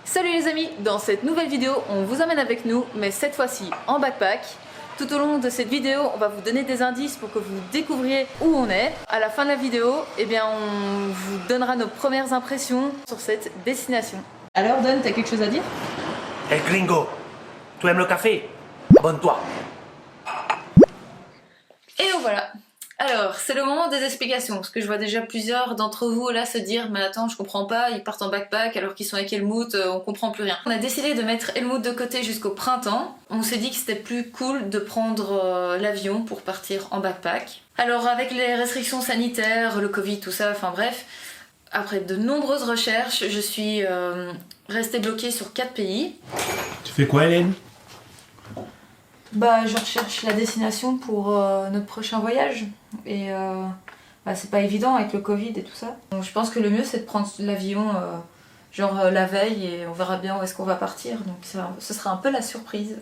Salut les amis, dans cette nouvelle vidéo, on vous emmène avec nous, mais cette fois-ci en backpack. Tout au long de cette vidéo, on va vous donner des indices pour que vous découvriez où on est. À la fin de la vidéo, eh bien, on vous donnera nos premières impressions sur cette destination. Alors Don, t'as quelque chose à dire? El gringo, tu aimes le café? Abonne-toi. Et donc voilà. Alors, c'est le moment des explications, parce que je vois déjà plusieurs d'entre vous là se dire « Mais attends, je comprends pas, ils partent en backpack alors qu'ils sont avec Helmut, on comprend plus rien. » On a décidé de mettre Helmut de côté jusqu'au printemps. On s'est dit que c'était plus cool de prendre l'avion pour partir en backpack. Alors avec les restrictions sanitaires, le Covid, tout ça, enfin bref, après de nombreuses recherches, je suis restée bloquée sur 4 pays. Tu fais quoi, Hélène? Bah, je recherche la destination pour notre prochain voyage et c'est pas évident avec le Covid et tout ça. Donc, je pense que le mieux c'est de prendre l'avion la veille et on verra bien où est-ce qu'on va partir. Donc ce sera un peu la surprise.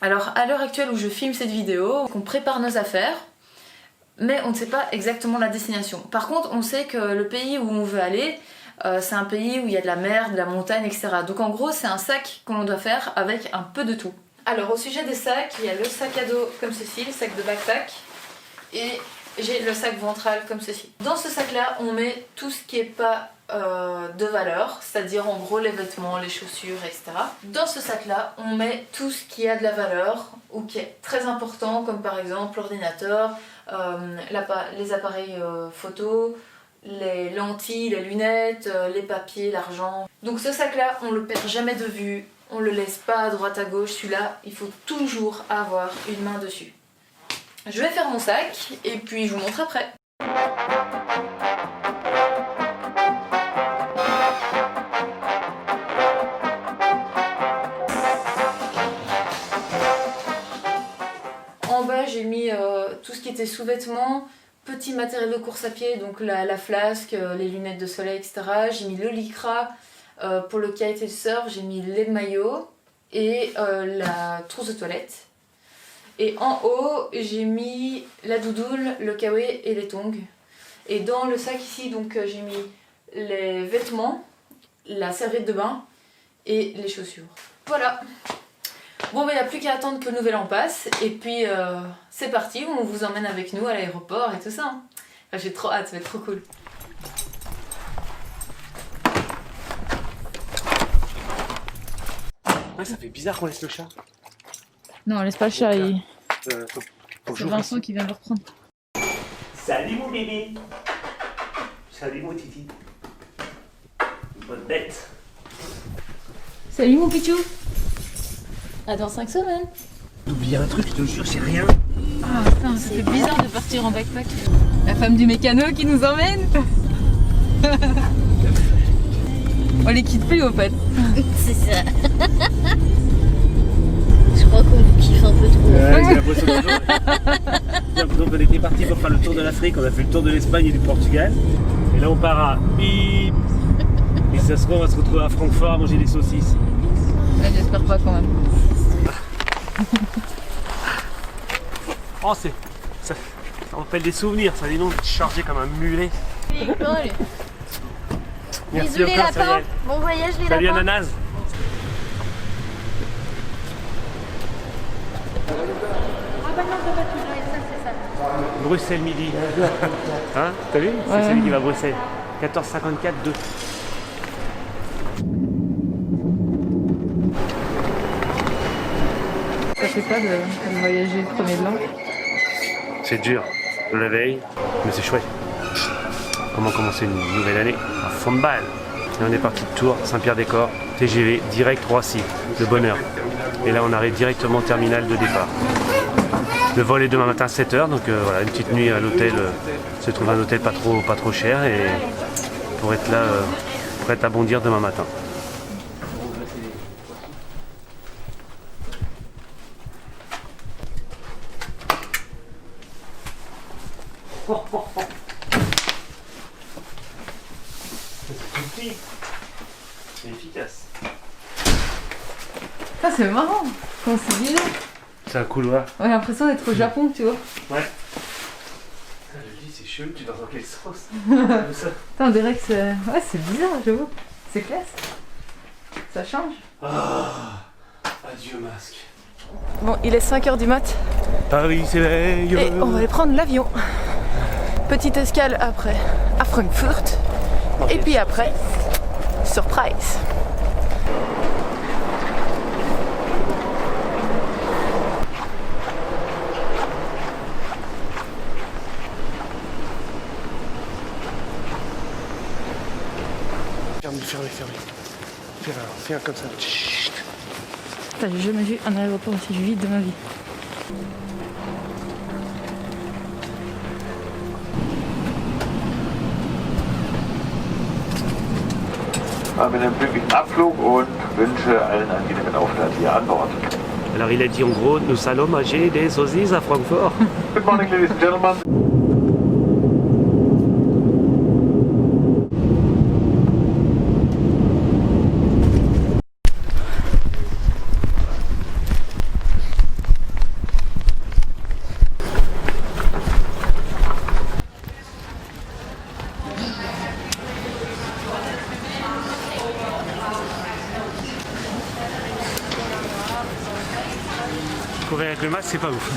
Alors à l'heure actuelle où je filme cette vidéo, on prépare nos affaires, mais on ne sait pas exactement la destination. Par contre, on sait que le pays où on veut aller, c'est un pays où il y a de la mer, de la montagne, etc. Donc en gros, c'est un sac que l'on doit faire avec un peu de tout. Alors au sujet des sacs, il y a le sac à dos comme ceci, le sac de backpack, et j'ai le sac ventral comme ceci. Dans ce sac là, on met tout ce qui n'est pas de valeur, c'est-à-dire en gros les vêtements, les chaussures, etc. Dans ce sac là, on met tout ce qui a de la valeur ou qui est très important, comme par exemple l'ordinateur, les appareils photo, les lentilles, les lunettes, les papiers, l'argent. Donc ce sac là, on le perd jamais de vue. On le laisse pas à droite à gauche, celui-là, il faut toujours avoir une main dessus. Je vais faire mon sac et puis je vous montre après. En bas, j'ai mis tout ce qui était sous-vêtements, petit matériel de course à pied, donc la flasque, les lunettes de soleil, etc. J'ai mis le lycra. Pour le kite et le surf, j'ai mis les maillots et la trousse de toilette. Et en haut, j'ai mis la doudoune, le kawaii et les tongs. Et dans le sac ici, donc j'ai mis les vêtements, la serviette de bain et les chaussures. Voilà. Bon, il n'y a plus qu'à attendre que le nouvel an passe. Et puis, c'est parti, on vous emmène avec nous à l'aéroport et tout ça. Hein. Enfin, j'ai trop hâte, ça va être trop cool. Ouais, ça fait bizarre qu'on laisse le chat. Non, on laisse pas le chat, C'est Vincent qui vient le reprendre. Salut mon bébé. Salut mon titi. Bonne bête. Salut mon pichou. À dans 5 semaines. T'oublies un truc, je te jure, c'est rien. Ah putain, ça fait bizarre de partir en backpack. La femme du mécano qui nous emmène. On les quitte plus au fait. C'est ça. Je crois qu'on vous kiffe un peu trop. Ouais, j'ai l'impression qu'on était parti pour faire le tour de l'Afrique, on a fait le tour de l'Espagne et du Portugal. Et là on part à Bip. Et ça se trouve, on va se retrouver à Francfort à manger des saucisses. Ouais, j'espère pas quand même. Oh, ça rappelle des souvenirs, ça, dis donc, chargé comme un mulet. Merci Bisous les encore, lapins, Samuel. bon voyage les Salut lapins. Ananas. Bruxelles midi. Hein? T'as vu? C'est celui qui va à Bruxelles. 14,54 2. Ça fait pas de voyager le premier de l'an. C'est dur, le veille, mais c'est chouette. Comment commencer une nouvelle année? À fond de balle. Et on est parti de Tours, Saint-Pierre-des-Corps, TGV, direct Roissy, le bonheur. Et là on arrive directement au terminal de départ. Le vol est demain matin à 7h, donc voilà, une petite nuit à l'hôtel, se trouve un hôtel pas trop cher et pour être là, prêt à bondir demain matin. C'est efficace. Ah, c'est marrant. Quand c'est bizarre. C'est un couloir. On a l'impression d'être au Japon, tu vois. Ouais. Le lit c'est chelou, tu vas dans quelle sauce? Comme ça. Putain, on dirait que c'est... Ouais, c'est bizarre, j'avoue. C'est classe. Ça change. Adieu masque. Bon, il est 5h du mat. Paris s'éveille. Et on va aller prendre l'avion. Petite escale après à Francfort. Et puis après, surprise. Fermez. Fais un comme ça. Chut. Putain, j'ai jamais vu un aéroport aussi vide de ma vie. Haben einen glücklichen Abflug und wünsche allen angenehmen Aufenthalt hier an Bord. Alors il a dit en gros, nous allons manger des saucisses à Francfort. Good morning, ladies and gentlemen. Courir avec le masque, c'est pas ouf.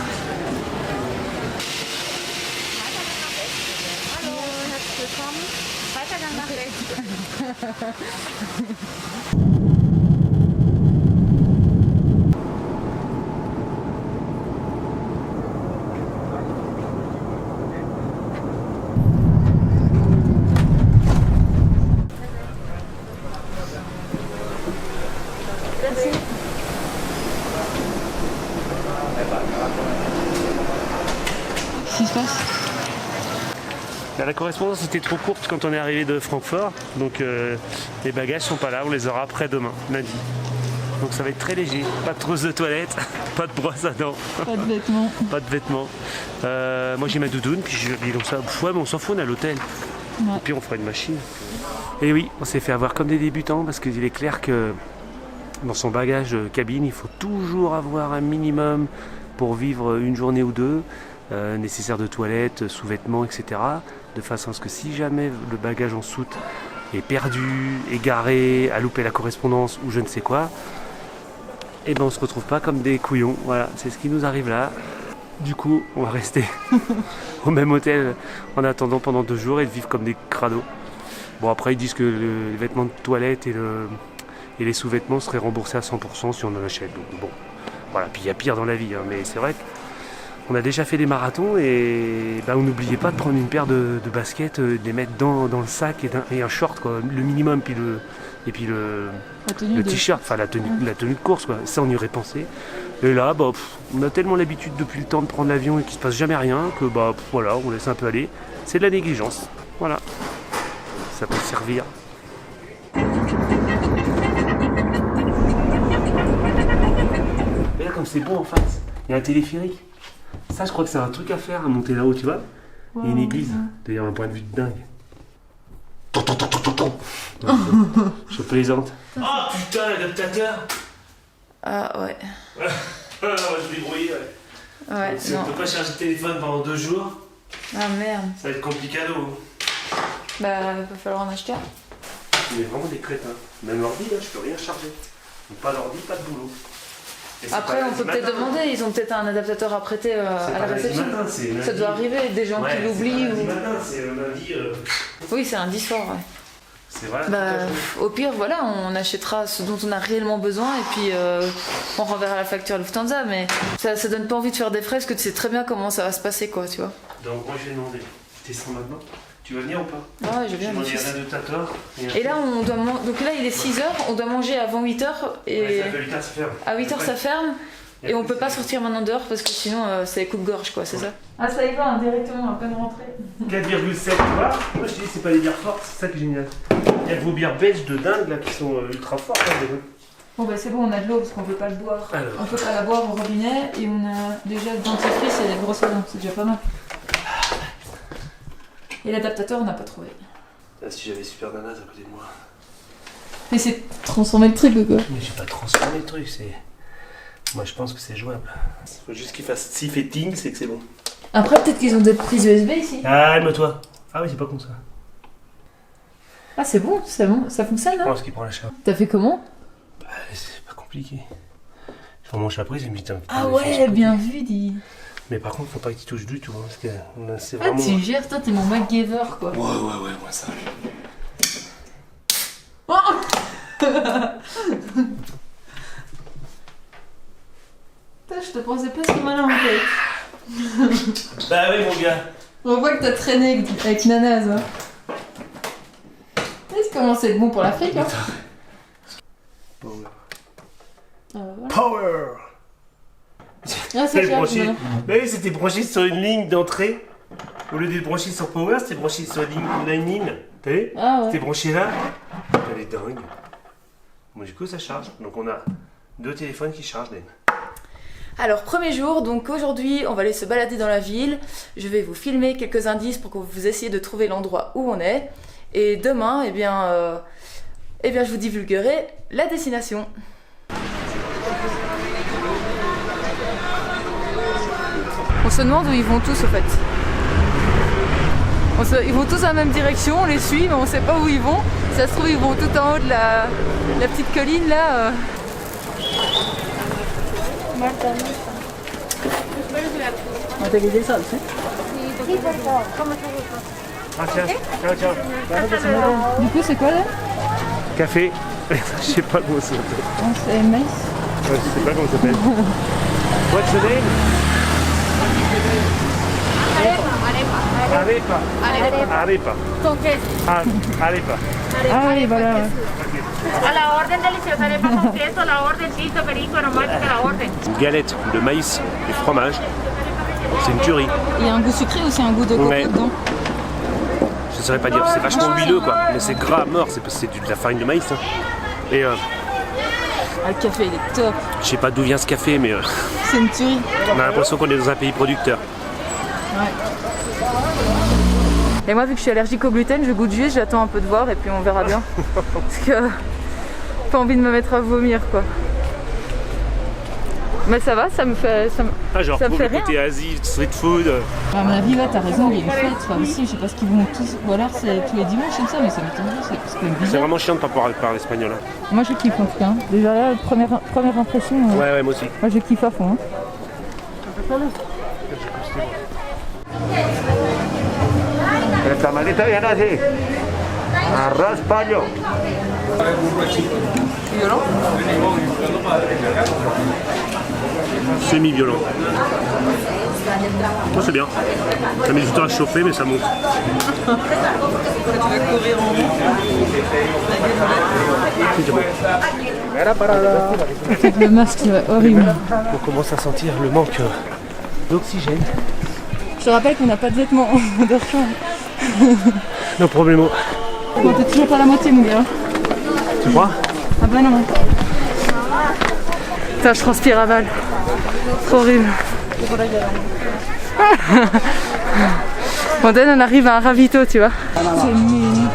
Qu'est-ce qui se passe? La correspondance était trop courte quand on est arrivé de Francfort, donc les bagages sont pas là, on les aura après-demain, lundi. Donc ça va être très léger, pas de trousse de toilette, pas de brosse à dents, Pas de vêtements. pas de vêtements. Moi j'ai ma doudoune, puis je dis donc ça, ouais mais on s'en fout, on est à l'hôtel. Ouais. Et puis on fera une machine. Et oui, on s'est fait avoir comme des débutants parce qu'il est clair que dans son bagage cabine, il faut toujours avoir un minimum pour vivre une journée ou deux, nécessaire de toilette, sous-vêtements, etc. De façon à ce que si jamais le bagage en soute est perdu, égaré, a loupé la correspondance ou je ne sais quoi, et ben on se retrouve pas comme des couillons. Voilà, c'est ce qui nous arrive là. Du coup, on va rester au même hôtel en attendant pendant 2 jours et de vivre comme des crados. Bon, après ils disent que les vêtements de toilette et les sous-vêtements seraient remboursés à 100% si on en achète. Donc bon, voilà, puis il y a pire dans la vie, hein, mais c'est vrai qu'on a déjà fait des marathons et on n'oubliait pas de prendre une paire de baskets, de les mettre dans le sac et un short, quoi, le minimum, puis le t-shirt, enfin la tenue de course, quoi. Ça on y aurait pensé. Et là, on a tellement l'habitude depuis le temps de prendre l'avion et qu'il se passe jamais rien que voilà, on laisse un peu aller. C'est de la négligence. Voilà. Ça peut servir. Regarde comme c'est beau en face. Il y a un téléphérique. Ça, je crois que c'est un truc à faire, à monter là-haut, tu vois. Il y a une église. D'ailleurs, un point de vue de dingue. Je plaisante. Oh putain, l'adaptateur. Ah ouais. On va se débrouiller, ouais. Ouais, Si non. on peut pas charger le téléphone pendant 2 jours, Ah merde. ça va être complicado. Bah, va falloir en acheter un. On est vraiment des crétins. Même l'ordi, là, je peux rien charger. Donc pas d'ordi, pas de boulot. Et c'est Après, pas on lundi peut peut-être matin. demander, ils ont peut-être un adaptateur à prêter C'est à pas la lundi réception. matin, c'est lundi. Ça doit arriver, des gens Ouais, qui l'oublient. c'est pas lundi Ou... matin, c'est lundi. Oui, c'est un lundi soir, ouais. C'est vrai. Bah, au pire, voilà, on achètera ce dont on a réellement besoin et puis on renverra la facture à Lufthansa. Mais ça donne pas envie de faire des frais parce que tu sais très bien comment ça va se passer, quoi, tu vois. Donc moi je vais demander. Tu descends maintenant. Tu vas venir ou pas? Ouais, je J'ai viens. demandé un adaptateur. Et là, on doit donc là, il est 6h, on doit manger avant 8h et Ouais, ça fait 8 heures, ça ferme. à 8h ça ferme. Et on peut pas sortir maintenant dehors parce que sinon ça coupe-gorge, quoi, c'est ça? Ah, ça y va, directement, à peine rentrée. 4,7, tu vois. Moi je dis c'est pas les bières fortes, c'est ça qui est génial. Il y a vos bières belges de dingue là qui sont ultra fortes. Hein, Bon bah c'est bon, on a de l'eau parce qu'on peut pas le boire. Alors. On peut pas la boire au robinet et on a déjà le dentifrice et les brosses à dents, c'est déjà pas mal. Et l'adaptateur on n'a pas trouvé. Ah, si j'avais Super Nanas à côté de moi. Mais c'est transformer le truc ou quoi? Mais j'ai pas transformé le truc, c'est. Moi je pense que c'est jouable. Faut juste qu'il fasse 6 fettings, c'est que c'est bon. Après peut-être qu'ils ont des prises USB ici. Calme-toi. Ah oui, c'est pas con ça. Ah c'est bon, ça fonctionne Je hein? pense qu'il prend la charge. T'as fait comment? c'est pas compliqué. Sur mon chapeau, j'ai mis un peu. Ah ouais, bien vu, dit. Mais par contre, faut pas que tu touches du tout, hein, parce que c'est Ah, vraiment. tu gères, toi, t'es mon MacGyver, quoi. Ouais, moi ça. Oh Putain, je te pensais pas si malin en fait. Bah oui, mon gars. On voit que t'as traîné avec Nanaz. Hein. Est-ce comment c'est bon pour l'Afrique, hein? Power. Ah, voilà. Power. Ah, c'est cher, branché. voilà. Bah oui, c'était branché sur une ligne d'entrée. Au lieu d'être branché sur Power, c'était branché sur une ligne. T'as vu? Ah ouais. C'était branché là. Elle est dingue. Bon, du coup, ça charge. Donc, on a 2 téléphones qui chargent, Dan. Alors, premier jour, donc aujourd'hui, on va aller se balader dans la ville. Je vais vous filmer quelques indices pour que vous essayiez de trouver l'endroit où on est. Et demain, eh bien, je vous divulguerai la destination. On se demande où ils vont tous, au fait. Ils vont tous dans la même direction, on les suit, mais on sait pas où ils vont. Si ça se trouve, ils vont tout en haut de la petite colline, là. On te les ça, tu sais. Ah, tiens, ciao. Du coup, c'est quoi là? Café. Je sais pas comment ça s'appelle. C'est maïs. Ouais, je sais pas comment ça s'appelle. What's the name? Arepa. Arepa. Ah oui, voilà. A la orden deliciosa, arepa con queso, la orden chito, perico, aromática, la orden. Une galette de maïs et fromage. C'est une tuerie. Il y a un goût sucré ou c'est un goût de coco Ouais. dedans? Je saurais pas dire, c'est vachement huileux quoi. Mais c'est gras à mort, c'est de la farine de maïs. Hein. Et Ah, le café, il est top. je sais pas d'où vient ce café, mais C'est une tuerie. on a l'impression qu'on est dans un pays producteur. Ouais. Et moi, vu que je suis allergique au gluten, je goûte juste, j'attends un peu de voir et puis on verra bien. Parce que pas envie de me mettre à vomir quoi. Mais ça va, ça me fait. Ah, genre, ça me pour fait le côté Asie, street food. À mon avis, là, t'as raison, il y a une fête, c'est pas possible, je sais pas ce qu'ils vont tous. Ou alors c'est tous les dimanches comme ça, mais ça m'étonnerait, c'est quand même C'est bizarre. vraiment chiant de pas pouvoir parler espagnol. Hein. Moi, je kiffe en tout cas. Déjà là, première impression, Ouais, moi aussi. moi je kiffe à fond. Hein. El tamalito viene así. Arroz pollo. Violent. Semi-violent. Oh, c'est bien. Ça met du temps à chauffer, mais ça monte. C'est bon. Le masque, c'est horrible. On commence à sentir le manque d'oxygène. Je te rappelle qu'on n'a pas de vêtements de rechange. No problemo. Bon, t'es toujours pas à la moitié, mon gars. Tu crois? Ah bah non. Putain, je transpire à balle. Trop horrible. Bon, Dan, on arrive à un ravito, tu vois. C'est mignon.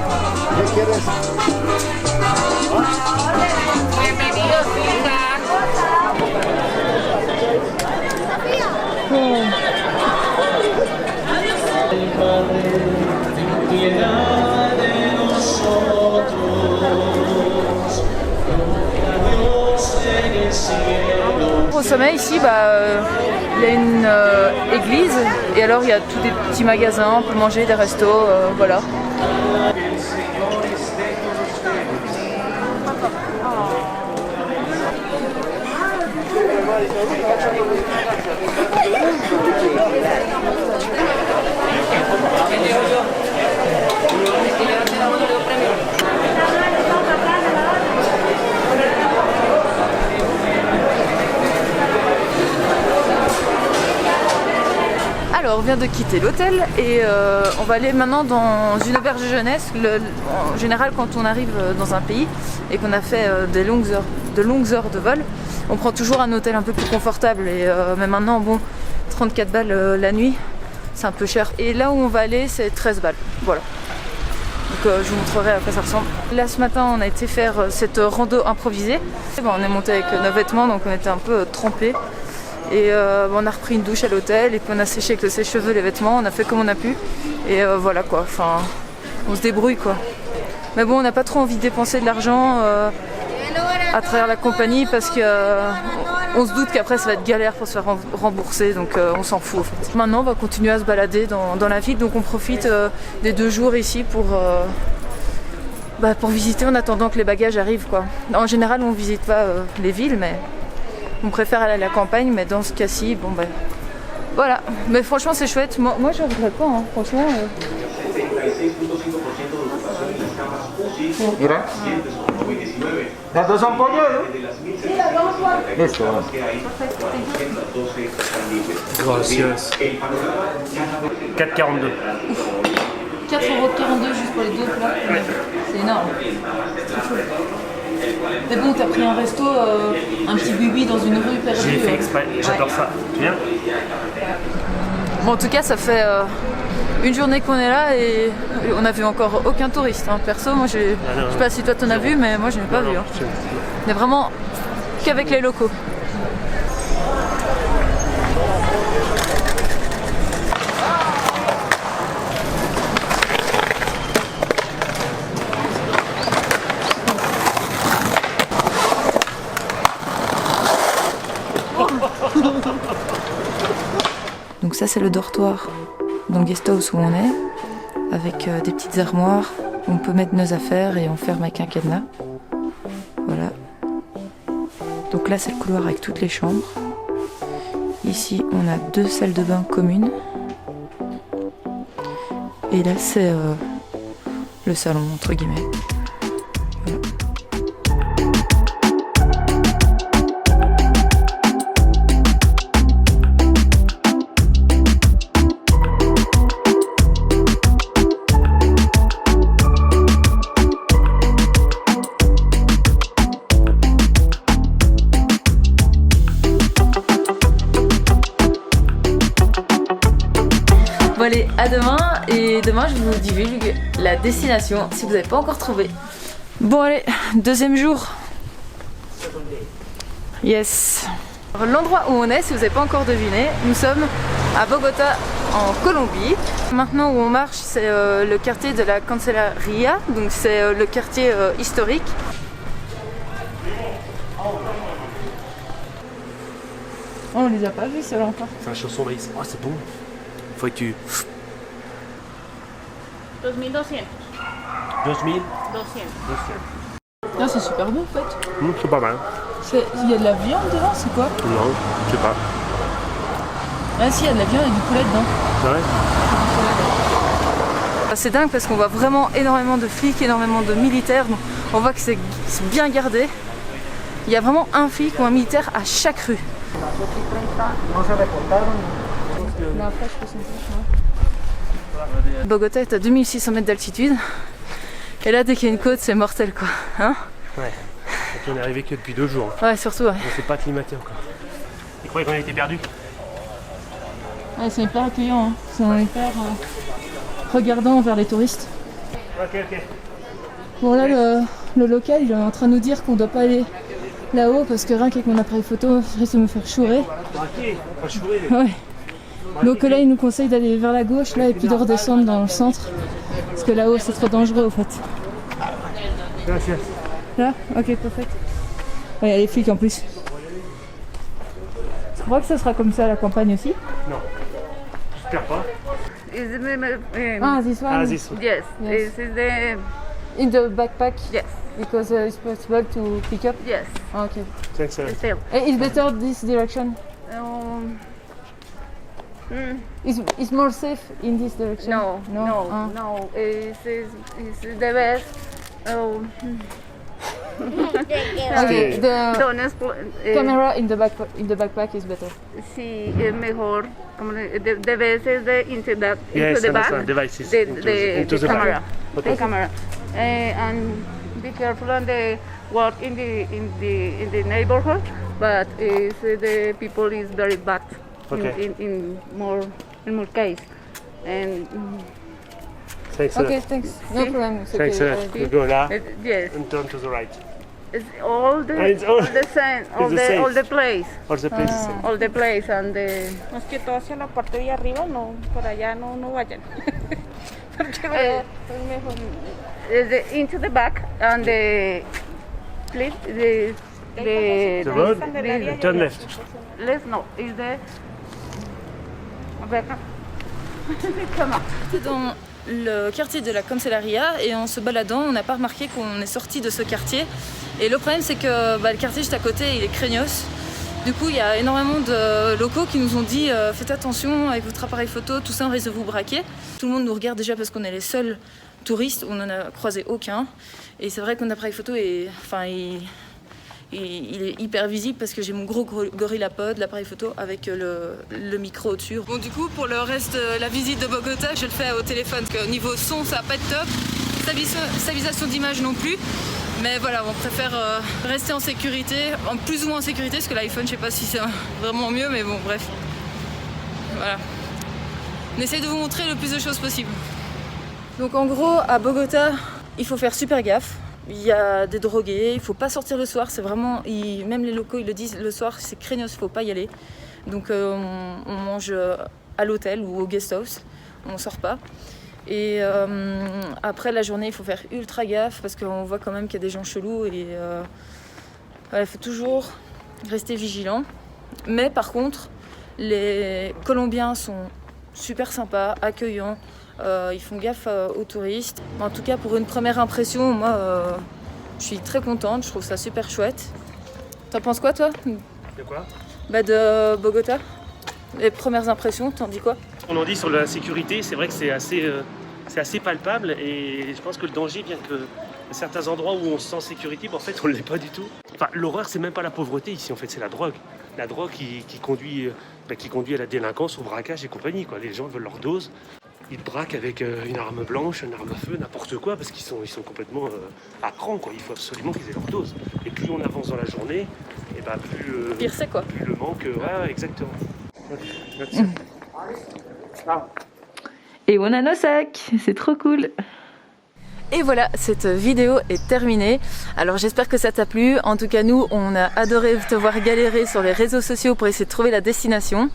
Au sommet ici, il y a une église et alors il y a tous des petits magasins, on peut manger, des restos, voilà. Alors on vient de quitter l'hôtel et on va aller maintenant dans une auberge de jeunesse. En général quand on arrive dans un pays et qu'on a fait de longues heures de vol, on prend toujours un hôtel un peu plus confortable mais maintenant bon 34 balles la nuit c'est un peu cher. Et là où on va aller c'est 13 balles, voilà. Donc je vous montrerai à quoi ça ressemble. Là ce matin on a été faire cette rando improvisée. Bon, on est monté avec nos vêtements donc on était un peu trempés. Et on a repris une douche à l'hôtel et puis on a séché avec le sèche-cheveux les vêtements, on a fait comme on a pu et voilà quoi, enfin on se débrouille quoi. Mais bon on n'a pas trop envie de dépenser de l'argent à travers la compagnie parce que on se doute qu'après ça va être galère pour se faire rembourser, donc on s'en fout en fait. Maintenant on va continuer à se balader dans la ville, donc on profite des 2 jours ici pour visiter en attendant que les bagages arrivent quoi. En général on visite pas les villes, mais on préfère aller à la campagne, mais dans ce cas-ci, bon ben voilà. Mais franchement c'est chouette, moi je regrette pas, hein. Franchement. Mira. ¿Las dos son pollo? Listo. Gracias. 4,42. 4,42€ juste pour les 2 plats, c'est énorme. Mais bon, t'as pris un resto, un petit bubi dans une rue perdue. J'ai fait exprès, j'adore ça. Tu viens? Bon, en tout cas, ça fait une journée qu'on est là et on n'a vu encore aucun touriste. Hein. Perso, moi, je sais pas si toi t'en as vu, mais moi je n'ai pas vu. Hein. On est vraiment qu'avec les locaux. Donc ça c'est le dortoir dans le guest house où on est, avec des petites armoires où on peut mettre nos affaires et on ferme avec un cadenas. Voilà. Donc là c'est le couloir avec toutes les chambres. Ici on a 2 salles de bain communes. Et là c'est le salon entre guillemets. Voilà. Bon allez, à demain, et demain je vous divulgue la destination si vous n'avez pas encore trouvé. Bon allez, 2e jour. Yes. L'endroit où on est, si vous n'avez pas encore deviné, nous sommes à Bogota en Colombie. Maintenant où on marche, c'est le quartier de la Cancelería, donc c'est le quartier historique. Oh, on les a pas vus ceux-là encore. C'est un chausson maïs. Oh c'est bon. Faut que tu... 2200. 12 000. 200. Ah, c'est super beau en fait. C'est pas mal. Il y a de la viande dedans, c'est quoi? Non, je sais pas. Ah si, il y a de la viande et du poulet dedans. C'est vrai? C'est dingue parce qu'on voit vraiment énormément de flics, énormément de militaires. Donc on voit que c'est bien gardé. Il y a vraiment un flic ou un militaire à chaque rue. Bogota est à 2600 mètres d'altitude. Et là, dès qu'il y a une côte, c'est mortel quoi. Hein? Ouais. Et puis on est arrivé que depuis 2 jours. Ouais, surtout. Ouais. On s'est pas acclimaté encore. Tu croyais qu'on était perdus? Ouais, c'est hyper accueillant. Hein. C'est hyper regardant vers les touristes. Ok. Bon là, le local, il est en train de nous dire qu'on doit pas aller là-haut parce que rien qu'avec mon appareil photo, je risque de me faire chourer. Ouais. Donc là, il nous conseille d'aller vers la gauche là et puis de redescendre dans le centre parce que là-haut, c'est trop dangereux en fait. Gracias. Là, ok, parfait. Ouais, il y a les flics en plus. Tu crois que ça sera comme ça à la campagne aussi? Non. J'espère pas. Ah, this one? Ah, this one. Yes. Yes. This is the... In the backpack? Yes. Because it's possible to pick up? Yes. Ah, ok. Thanks a lot. Still. It's better this direction? It's more safe in this direction? No. Ah. No. It's the best. Okay, the Don't camera in the backpack is better. Sí, es mejor. The best is the into Yes, the back. understand. Devices. The the camera. back. Okay. The camera. And be careful on the walk in the neighborhood. But the people is very bad. Okay. In more case. And Thanks a lot. Okay, thanks. No problem. It's okay. Thanks a lot. We go là yes, and turn to the right. it's all the It's all- the same, all the the same. all the place. All the places. same. All the place and the... Más que todo hacia la parte de arriba, no, por allá no vayan. Porque es mejor. Into the back and the please. The road? Turn left. Left, no. Is the... Come on. C'était dans le quartier de la Cancelleria et en se baladant, on n'a pas remarqué qu'on est sorti de ce quartier. Et le problème, c'est que le quartier juste à côté, il est craignos. Du coup, il y a énormément de locaux qui nous ont dit faites attention avec votre appareil photo, tout ça, on risque de vous braquer. Tout le monde nous regarde déjà parce qu'on est les seuls touristes, on n'en a croisé aucun. Et c'est vrai que mon appareil photo est, il est hyper visible parce que j'ai mon gros GorillaPod, l'appareil photo avec le micro au-dessus. Bon, du coup, pour le reste de la visite de Bogota, je le fais au téléphone parce qu'au niveau son, ça va pas être top. Stabilisation d'image non plus. Mais voilà, on préfère rester en sécurité, en plus ou moins en sécurité, parce que l'iPhone, je sais pas si c'est vraiment mieux, mais bon, bref. Voilà. On essaie de vous montrer le plus de choses possible. Donc en gros, à Bogota, il faut faire super gaffe. Il y a des drogués, il faut pas sortir le soir, c'est vraiment... Même les locaux, ils le disent, le soir, c'est craignos, il faut pas y aller. Donc on mange à l'hôtel ou au guest house, on sort pas. Et après la journée, il faut faire ultra gaffe parce qu'on voit quand même qu'il y a des gens chelous et il faut toujours rester vigilant. Mais par contre, les Colombiens sont super sympas, accueillants, ils font gaffe aux touristes. En tout cas, pour une première impression, moi, je suis très contente, je trouve ça super chouette. T'en penses quoi, toi? De quoi? De Bogota. Les premières impressions, t'en dis quoi? On en dit sur la sécurité, c'est vrai que c'est assez palpable et je pense que le danger vient que à certains endroits où on se sent sécurité, en fait on ne l'est pas du tout. Enfin, l'horreur, c'est même pas la pauvreté ici, en fait c'est la drogue. La drogue qui conduit à la délinquance, au braquage et compagnie, quoi. Les gens veulent leur dose, ils braquent avec une arme blanche, une arme à feu, n'importe quoi, parce qu'ils sont complètement à cran, quoi. Il faut absolument qu'ils aient leur dose. Et plus on avance dans la journée, et plus... Pire c'est quoi. Plus le manque... ouais, exactement. Et buona sec, c'est trop cool. Et voilà, cette vidéo est terminée. Alors j'espère que ça t'a plu. En tout cas, nous, on a adoré te voir galérer sur les réseaux sociaux pour essayer de trouver la destination.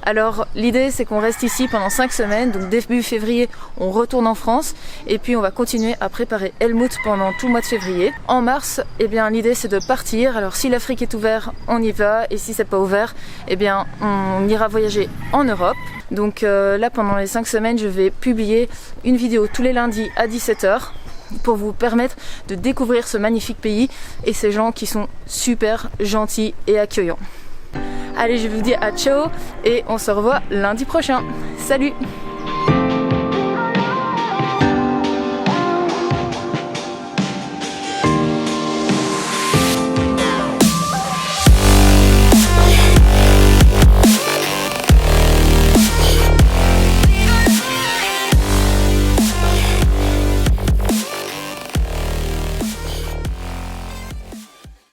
Alors l'idée, c'est qu'on reste ici pendant 5 semaines. Donc début février, on retourne en France. Et puis on va continuer à préparer Helmut pendant tout le mois de février. En mars, eh bien l'idée, c'est de partir. Alors si l'Afrique est ouverte, on y va. Et si c'est pas ouvert, eh bien on ira voyager en Europe. Donc là, pendant les 5 semaines, je vais publier une vidéo tous les lundis à 17 h pour vous permettre de découvrir ce magnifique pays et ces gens qui sont super gentils et accueillants. Allez, je vous dis à ciao et on se revoit lundi prochain. Salut!